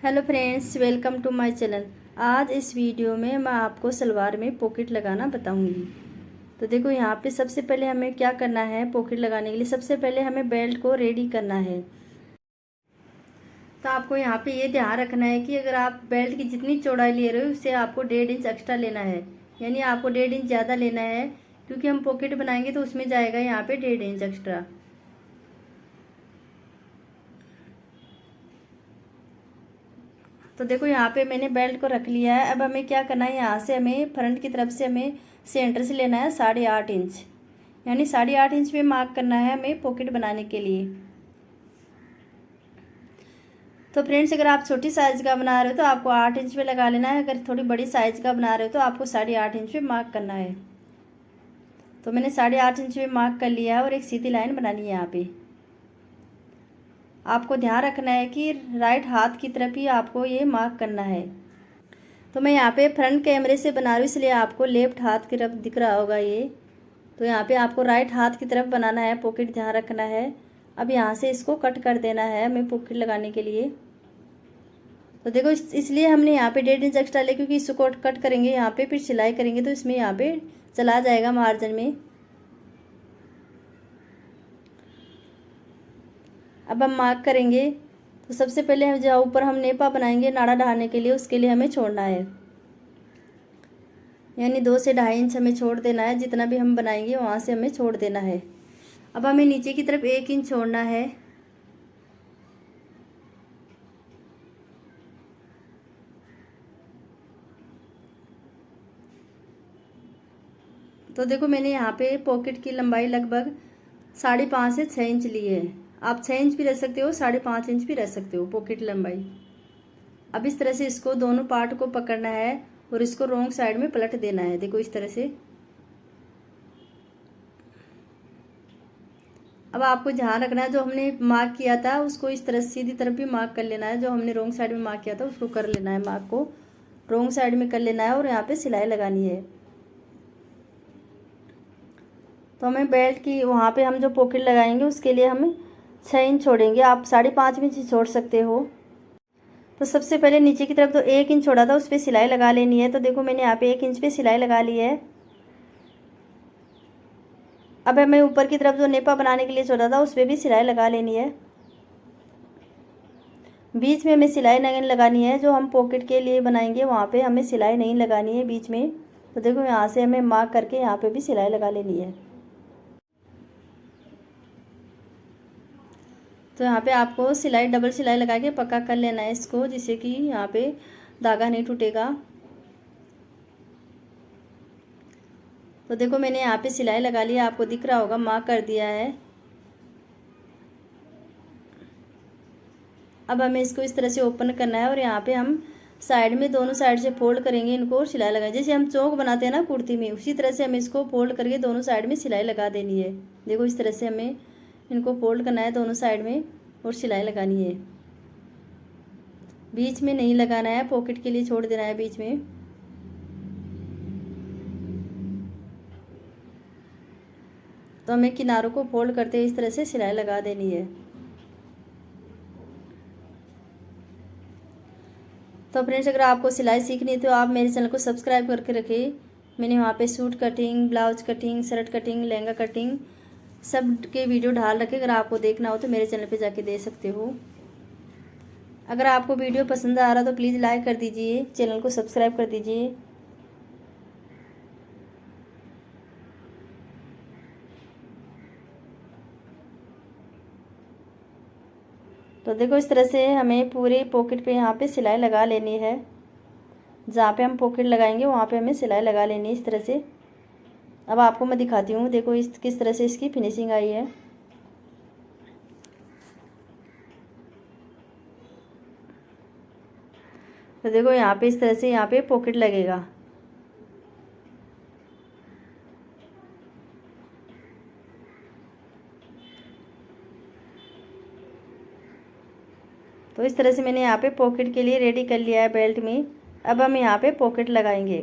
Hello friends, welcome to my channel. आज इस video में मैं आपको सलवार में पॉकेट लगाना बताऊंगी। तो देखो, यहाँ पे सबसे पहले हमें क्या करना है। पॉकेट लगाने के लिए सबसे पहले हमें बेल्ट को रेडी करना है। तो आपको यहाँ पे ये ध्यान रखना है कि अगर आप बेल्ट की जितनी चौड़ाई ले रहे हो उससे आपको 1.5 इंच एक्स्ट्रा लेना है, यानी आपको 1.5 इंच ज़्यादा लेना है, क्योंकि हम पॉकेट बनाएंगे तो उसमें जाएगा यहाँ पे 1.5 इंच एक्स्ट्रा। तो देखो, यहाँ पे मैंने बेल्ट को रख लिया है। अब हमें क्या करना है, यहाँ से हमें फ्रंट की तरफ से हमें सेंटर से लेना है 8.5 इंच, यानी 8.5 इंच पे मार्क करना है हमें पॉकेट बनाने के लिए। तो फ्रेंड्स, अगर आप छोटी साइज़ का बना रहे हो तो आपको 8 इंच पे लगा लेना है। अगर थोड़ी बड़ी साइज़ का बना रहे हो तो आपको 8.5 इंच पे मार्क करना है। तो मैंने 8.5 इंच पे मार्क कर लिया है और एक सीधी लाइन बनानी है। यहाँ पे आपको ध्यान रखना है कि राइट हाथ की तरफ ही आपको ये मार्क करना है। तो मैं यहाँ पे फ्रंट कैमरे से बना रही हूँ, इसलिए आपको लेफ्ट हाथ की तरफ दिख रहा होगा ये। तो यहाँ पे आपको राइट हाथ की तरफ बनाना है पॉकेट, ध्यान रखना है। अब यहाँ से इसको कट कर देना है हमें पॉकेट लगाने के लिए। तो देखो, इसलिए हमने यहाँ पे 1.5 इंच एक्स्ट्रा ले, क्योंकि इसको कट करेंगे यहाँ पे, फिर सिलाई करेंगे तो इसमें यहाँ पे चला जाएगा मार्जिन में। अब हम मार्क करेंगे। तो सबसे पहले हम जहाँ ऊपर हम नेपा बनाएंगे नाड़ा ढाने के लिए, उसके लिए हमें छोड़ना है, यानी 2 से 2.5 इंच हमें छोड़ देना है। जितना भी हम बनाएंगे वहाँ से हमें छोड़ देना है। अब हमें नीचे की तरफ 1 इंच छोड़ना है। तो देखो, मैंने यहाँ पे पॉकेट की लंबाई लगभग 5.5 से 6 इंच ली है। आप 6 इंच भी रख सकते हो, 5.5 इंच भी रख सकते हो पॉकेट लंबाई। अब इस तरह से इसको दोनों पार्ट को पकड़ना है और इसको रॉन्ग साइड में पलट देना है। देखो इस तरह से। अब आपको ध्यान रखना है, जो हमने मार्क किया था उसको इस तरह सीधी तरफ भी मार्क कर लेना है। जो हमने रॉन्ग साइड में मार्क किया था उसको कर लेना है, मार्क को रॉन्ग साइड में कर लेना है और यहाँ पे सिलाई लगानी है। तो हमें बेल्ट की वहाँ पे हम जो पॉकेट लगाएंगे उसके लिए हम 6 इंच छोड़ेंगे। आप 5.5 इंच छोड़ सकते हो। तो सबसे पहले नीचे की तरफ तो 1 इंच छोड़ा था, उस पर सिलाई लगा लेनी है। तो देखो, मैंने यहाँ पे 1 इंच पे सिलाई लगा ली है। अब हमें ऊपर की तरफ जो नेपा बनाने के लिए छोड़ा था उस पर भी सिलाई लगा लेनी है। बीच में हमें सिलाई नहीं लगानी है। जो हम पॉकेट के लिए बनाएंगे वहाँ पे हमें सिलाई नहीं लगानी है बीच में। तो देखो, यहाँ से हमें मार्क करके यहाँ पे भी सिलाई लगा लेनी है। तो यहाँ पे आपको सिलाई डबल सिलाई लगा के पक्का कर लेना है इसको, जिससे कि यहाँ पे धागा नहीं टूटेगा। तो देखो, मैंने यहाँ पे सिलाई लगा लिया, आपको दिख रहा होगा, मार्क कर दिया है। अब हमें इसको इस तरह से ओपन करना है और यहाँ पे हम साइड में दोनों साइड से फोल्ड करेंगे इनको और सिलाई लगाएंगे। जैसे हम चौक बनाते हैं ना कुर्ती में, उसी तरह से हमें इसको फोल्ड करके दोनों साइड में सिलाई लगा देनी है। देखो इस तरह से हमें इनको फोल्ड करना है दोनों साइड में और सिलाई लगानी है। बीच में नहीं लगाना है, पॉकेट के लिए छोड़ देना है बीच में। तो हमें किनारों को फोल्ड करते हुए इस तरह से सिलाई लगा देनी है। तो फ्रेंड्स, अगर आपको सिलाई सीखनी है तो आप मेरे चैनल को सब्सक्राइब करके रखें। मैंने वहाँ पे suit cutting, blouse cutting, shirt cutting, lehenga cutting सब के वीडियो डाल रखे। अगर आपको देखना हो तो मेरे चैनल पे जाके दे सकते हो। अगर आपको वीडियो पसंद आ रहा तो प्लीज़ लाइक कर दीजिए, चैनल को सब्सक्राइब कर दीजिए। तो देखो, इस तरह से हमें पूरे पॉकेट पे यहाँ पे सिलाई लगा लेनी है। जहाँ पे हम पॉकेट लगाएंगे वहाँ पे हमें सिलाई लगा लेनी है इस तरह से। अब आपको मैं दिखाती हूँ, देखो इस किस तरह से इसकी फिनिशिंग आई है। तो देखो, यहाँ पे इस तरह से यहाँ पे पॉकेट लगेगा। तो इस तरह से मैंने यहाँ पे पॉकेट के लिए रेडी कर लिया है बेल्ट में। अब हम यहाँ पे पॉकेट लगाएंगे।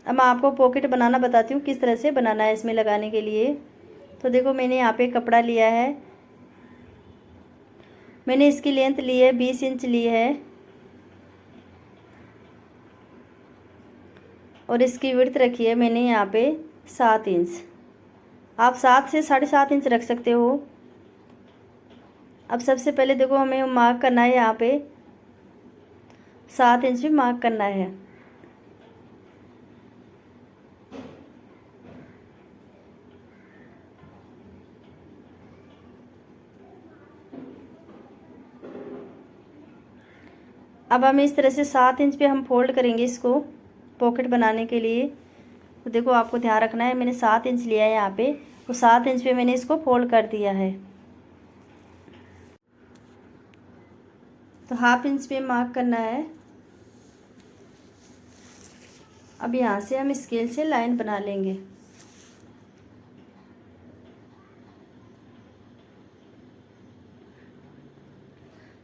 अब मैं आपको पॉकेट बनाना बताती हूँ किस तरह से बनाना है इसमें लगाने के लिए। तो देखो, मैंने यहाँ पे कपड़ा लिया है मैंने इसकी लेंथ ली है 20 इंच ली है और इसकी विड्थ रखी है मैंने यहाँ पे 7 इंच। आप 7 से 7.5 इंच रख सकते हो। अब सबसे पहले देखो हमें मार्क करना है, यहाँ पे 7 इंच भी मार्क करना है। अब हम इस तरह से 7 इंच पे हम फोल्ड करेंगे इसको पॉकेट बनाने के लिए। तो देखो आपको ध्यान रखना है, मैंने 7 इंच लिया है यहाँ पे, तो 7 इंच पे मैंने इसको फोल्ड कर दिया है। तो हाफ इंच पे मार्क करना है। अब यहाँ से हम स्केल से लाइन बना लेंगे।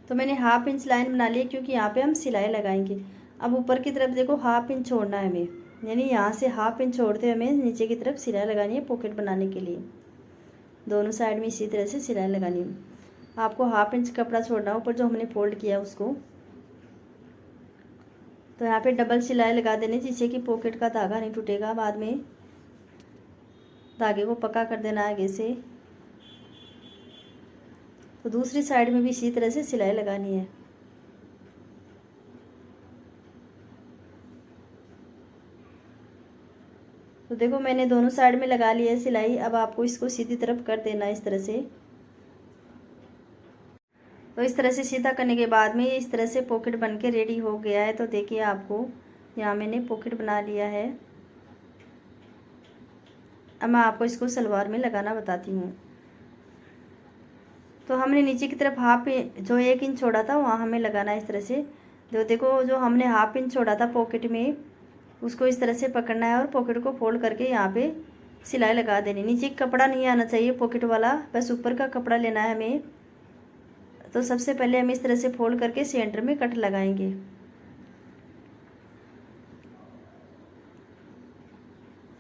तो मैंने हाफ इंच लाइन बना ली क्योंकि यहाँ पे हम सिलाई लगाएंगे। अब ऊपर की तरफ देखो हाफ इंच छोड़ना है हमें, यानी यहाँ से हाफ इंच छोड़ते हुए हमें नीचे की तरफ सिलाई लगानी है पॉकेट बनाने के लिए। दोनों साइड में इसी तरह से सिलाई लगानी है। आपको हाफ इंच कपड़ा छोड़ना है ऊपर जो हमने फोल्ड किया उसको। तो यहाँ पे डबल सिलाई लगा देनी जिससे कि पॉकेट का धागा नहीं टूटेगा। बाद में धागे को पक्का कर देना आगे से। तो दूसरी साइड में भी इसी तरह से सिलाई लगानी है। तो देखो मैंने दोनों साइड में लगा ली है सिलाई। अब आपको इसको सीधी तरफ कर देना है इस तरह से। तो इस तरह से सीधा करने के बाद में इस तरह से पॉकेट बन के रेडी हो गया है। तो देखिए आपको यहाँ मैंने पॉकेट बना लिया है। अब मैं आपको इसको सलवार में लगाना बताती हूँ। तो हमने नीचे की तरफ हाफ जो 1 इंच छोड़ा था वहाँ हमें लगाना है इस तरह से। जो देखो जो हमने हाफ इंच छोड़ा था पॉकेट में उसको इस तरह से पकड़ना है और पॉकेट को फोल्ड करके यहाँ पे सिलाई लगा देनी। नीचे कपड़ा नहीं आना चाहिए पॉकेट वाला, बस ऊपर का कपड़ा लेना है हमें। तो सबसे पहले हम इस तरह से फोल्ड करके सेंटर में कट लगाएंगे।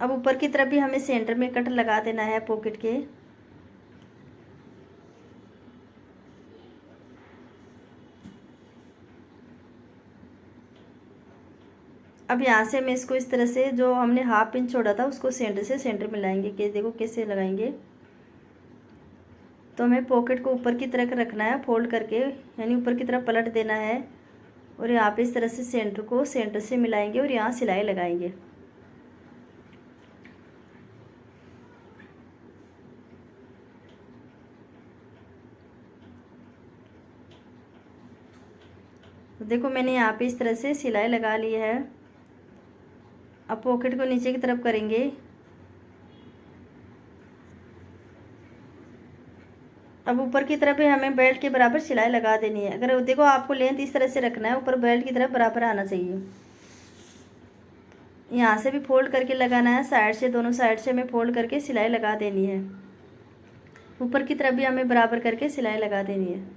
अब ऊपर की तरफ भी हमें सेंटर में कट लगा देना है पॉकेट के। अब यहाँ से मैं इसको इस तरह से जो हमने हाफ इंच छोड़ा था उसको सेंटर से सेंटर में लाएंगे। कि देखो कैसे लगाएंगे। तो हमें पॉकेट को ऊपर की तरफ रखना है फोल्ड करके, यानी ऊपर की तरफ पलट देना है और यहाँ पे इस तरह से सेंटर को सेंटर से मिलाएंगे और यहाँ सिलाई लगाएंगे। तो देखो मैंने यहाँ पे इस तरह से सिलाई लगा ली है। अब पॉकेट को नीचे की तरफ करेंगे। अब ऊपर की तरफ भी हमें बेल्ट के बराबर सिलाई लगा देनी है। अगर देखो आपको लेंथ इस तरह से रखना है, ऊपर बेल्ट की तरफ बराबर आना चाहिए। यहाँ से भी फोल्ड करके लगाना है, साइड से दोनों साइड से हमें फोल्ड करके सिलाई लगा देनी है। ऊपर की तरफ भी हमें बराबर करके सिलाई लगा देनी है।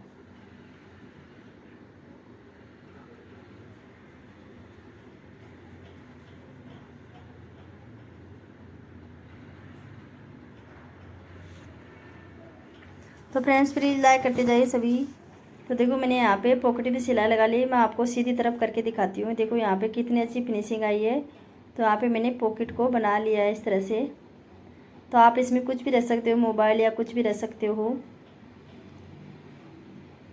तो फ्रेंड्स प्लीज़ लाइक करते जाइए सभी। तो देखो मैंने यहाँ पे पॉकेट भी सिलाई लगा ली। मैं आपको सीधी तरफ करके दिखाती हूँ। देखो यहाँ पे कितनी अच्छी फिनिशिंग आई है। तो यहाँ पे मैंने पॉकेट को बना लिया है इस तरह से। तो आप इसमें कुछ भी रख सकते हो, मोबाइल या कुछ भी रख सकते हो।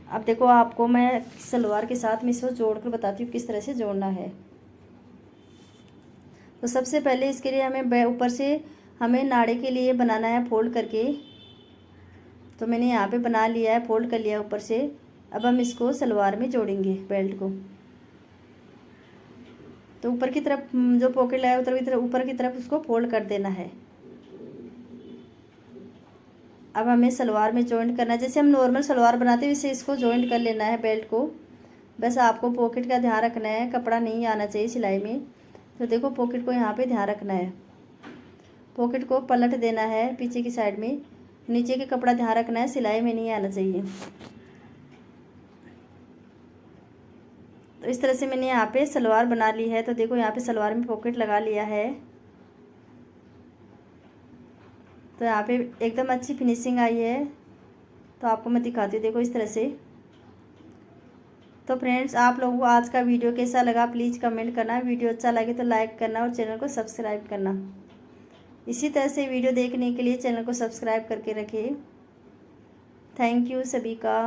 अब देखो आपको मैं सलवार के साथ में इसको जोड़ कर बताती हूँ किस तरह से जोड़ना है। तो सबसे पहले इसके लिए हमें ऊपर से हमें नाड़े के लिए बनाना है फोल्ड करके। तो मैंने यहाँ पे बना लिया है, फोल्ड कर लिया ऊपर से। अब हम इसको सलवार में जोड़ेंगे बेल्ट को। तो ऊपर की तरफ जो पॉकेट लगाया ऊपर की तरफ उसको फोल्ड कर देना है। अब हमें सलवार में जॉइंट करना है, जैसे हम नॉर्मल सलवार बनाते हैं वैसे इसको जॉइंट कर लेना है बेल्ट को। बस आपको पॉकेट का ध्यान रखना है, कपड़ा नहीं आना चाहिए सिलाई में। तो देखो पॉकेट को यहाँ पे ध्यान रखना है, पॉकेट को पलट देना है पीछे की साइड में। नीचे के कपड़ा ध्यान रखना है, सिलाई में नहीं आना चाहिए। तो इस तरह से मैंने यहाँ पे सलवार बना ली है। तो देखो यहाँ पे सलवार में पॉकेट लगा लिया है। तो यहाँ पे एकदम अच्छी फिनिशिंग आई है। तो आपको मैं दिखाती हूँ, देखो इस तरह से तो फ्रेंड्स, आप लोगों को आज का वीडियो कैसा लगा प्लीज़ कमेंट करना। वीडियो अच्छा लगे तो लाइक करना और चैनल को सब्सक्राइब करना। इसी तरह से वीडियो देखने के लिए चैनल को सब्सक्राइब करके रखिए। थैंक यू सभी का।